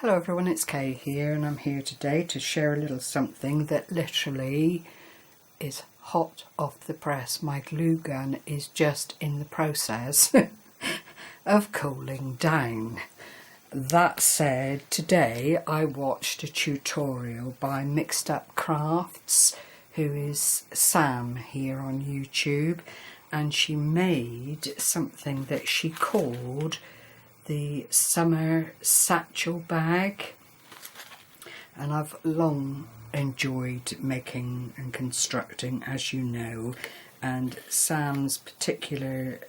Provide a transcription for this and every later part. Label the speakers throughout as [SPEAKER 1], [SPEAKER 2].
[SPEAKER 1] Hello everyone, it's Kay here and I'm here today to share a little something that literally is hot off the press. My glue gun is just in the process of cooling down. That said, today I watched a tutorial by Mixed Up Crafts, who is Sam here on YouTube, and she made something that she called the summer satchel bag, and I've long enjoyed making and constructing, as you know, and Sam's particular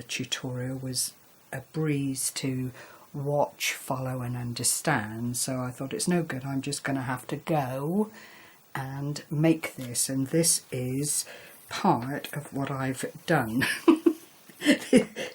[SPEAKER 1] tutorial was a breeze to watch, follow and understand, so I thought it's no good, I'm just going to have to go and make this, and this is part of what I've done.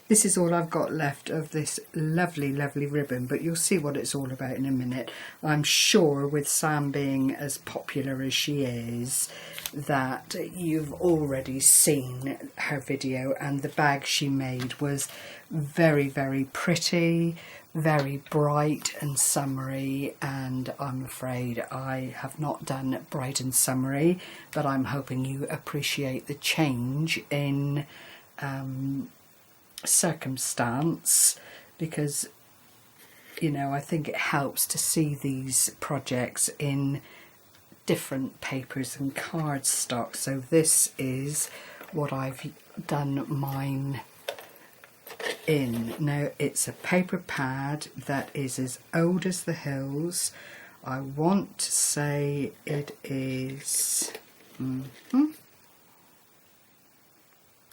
[SPEAKER 1] This is all I've got left of this lovely ribbon, but you'll see what it's all about in a minute. I'm sure with Sam being as popular as she is that you've already seen her video, and the bag she made was very pretty, very bright and summery, and I'm afraid I have not done bright and summery, but I'm hoping you appreciate the change in circumstance, because you know, I think it helps to see these projects in different papers and cardstock. So this is what I've done mine in. Now it's a paper pad that is as old as the hills. I want to say it is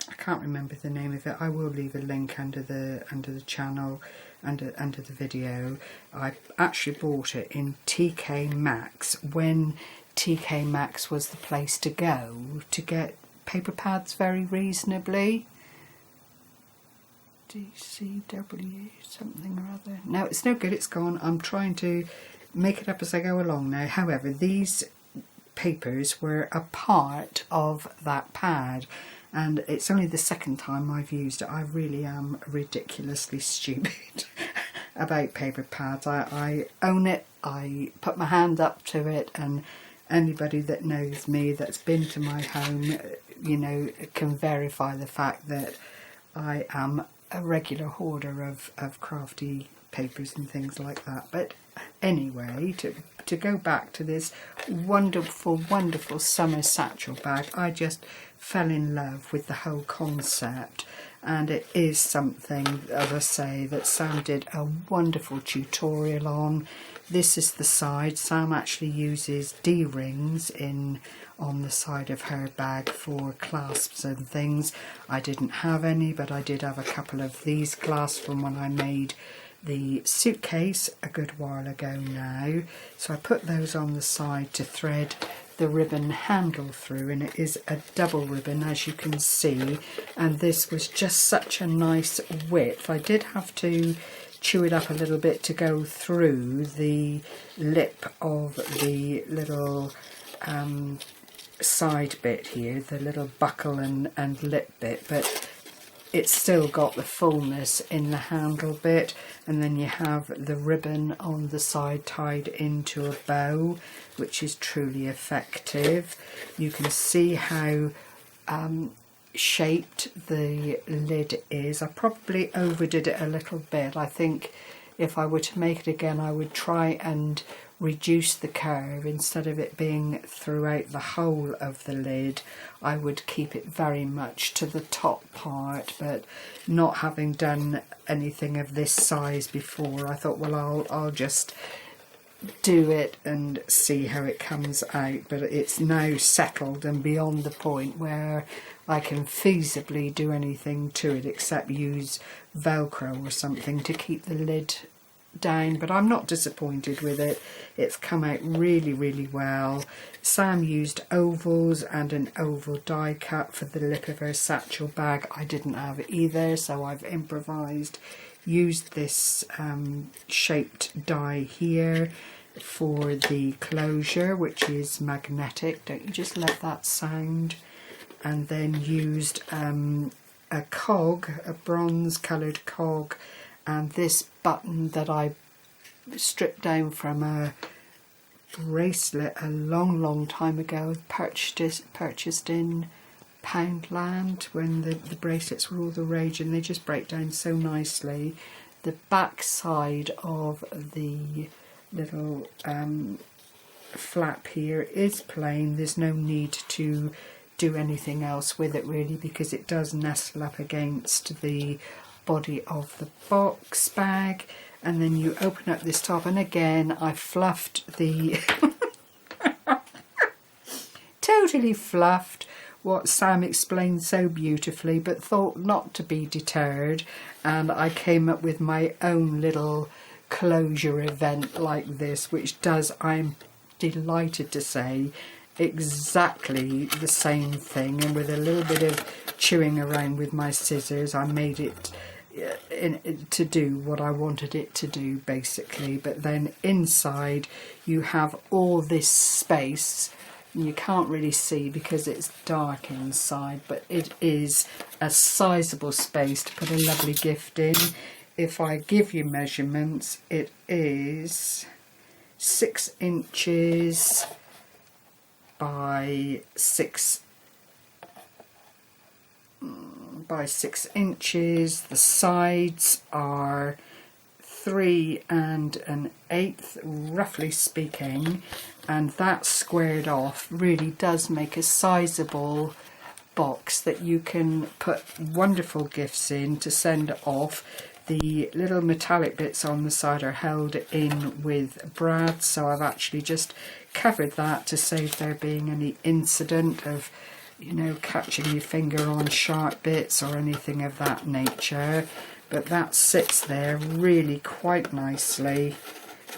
[SPEAKER 1] I can't remember the name of it. I will leave a link under the channel, under the video. I actually bought it in TK Maxx when TK Maxx was the place to go to get paper pads very reasonably. DCW something or other. No, it's no good, it's gone. I'm trying to make it up as I go along now. However, these papers were a part of that pad, and it's only the second time I've used it. I really am ridiculously stupid about paper pads. I own it, I put my hand up to it, and anybody that knows me, that's been to my home, you know, can verify the fact that I am a regular hoarder of crafty papers and things like that. But anyway, to go back to this wonderful summer satchel bag, I just fell in love with the whole concept, and it is something, as I say, that Sam did a wonderful tutorial on. This is the side. Sam actually uses D-rings on the side of her bag for clasps and things. I didn't have any, but I did have a couple of these clasps from when I made the suitcase a good while ago now. So I put those on the side to thread the ribbon handle through, and it is a double ribbon, as you can see, and this was just such a nice width. I did have to chew it up a little bit to go through the lip of the little side bit here, the little buckle and lip bit, but it's still got the fullness in the handle bit, and then you have the ribbon on the side tied into a bow, which is truly effective. You can see how shaped the lid is. I probably overdid it a little bit. I think if I were to make it again, I would try and reduce the curve. Instead of it being throughout the whole of the lid, I would keep it very much to the top part, but not having done anything of this size before, I thought, well, I'll just do it and see how it comes out. But it's now settled and beyond the point where I can feasibly do anything to it except use Velcro or something to keep the lid down, but I'm not disappointed with it. It's come out really well. Sam used ovals and an oval die cut for the lip of her satchel bag. I didn't have either, so I've improvised, used this shaped die here for the closure, which is magnetic. Don't you just let that sound? And then used a cog, a bronze coloured cog, and this button that I stripped down from a bracelet a long time ago. Purchased in Poundland when the bracelets were all the rage, and they just break down so nicely. The back side of the little flap here is plain. There's no need to do anything else with it really, because it does nestle up against the body of the box bag. And then you open up this top, and again I fluffed the totally fluffed what Sam explained so beautifully, but thought not to be deterred, and I came up with my own little closure event like this, which does, I'm delighted to say, exactly the same thing. And with a little bit of chewing around with my scissors, I made it to do what I wanted it to do basically. But then inside you have all this space. You can't really see because it's dark inside, but it is a sizable space to put a lovely gift in. If I give you measurements, it is 6 inches by 6 inches. The sides are 3 1/8, roughly speaking, and that squared off really does make a sizable box that you can put wonderful gifts in to send off. The little metallic bits on the side are held in with brads, so I've actually just covered that to save there being any incident of, you know, catching your finger on sharp bits or anything of that nature. But that sits there really quite nicely,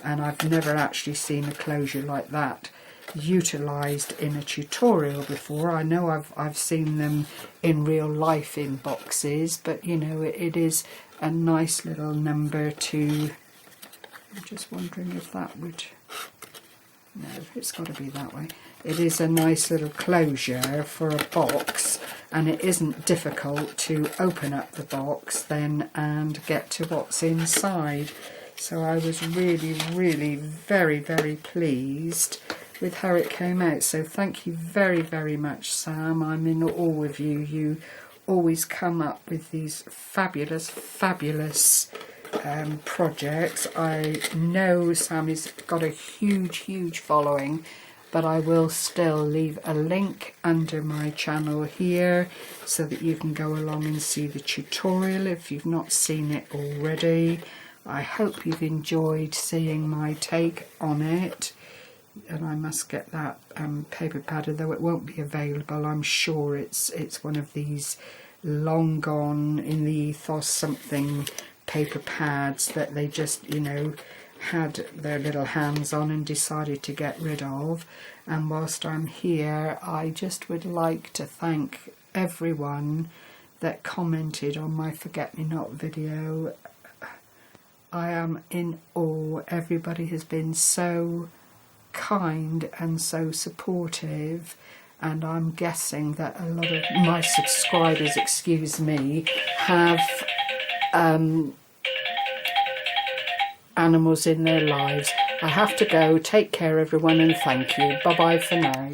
[SPEAKER 1] and I've never actually seen a closure like that utilised in a tutorial before. I know I've seen them in real life in boxes, but you know, it is a nice little number to... I'm just wondering if that would... No, it's got to be that way. It is a nice little closure for a box, and it isn't difficult to open up the box then and get to what's inside. So I was really very pleased with how it came out. So thank you very much, Sam. I'm in awe of you. You always come up with these fabulous projects. I know Sammy's got a huge following, but I will still leave a link under my channel here so that you can go along and see the tutorial if you've not seen it already. I hope you've enjoyed seeing my take on it, and I must get that paper pad, though it won't be available. I'm sure it's one of these long gone in the ethos something paper pads that they just, you know, had their little hands on and decided to get rid of. And whilst I'm here, I just would like to thank everyone that commented on my Forget-Me-Not video. I am in awe. Everybody has been so kind and so supportive, and I'm guessing that a lot of my subscribers, excuse me, have animals in their lives. I have to go. Take care everyone, and thank you. Bye bye for now.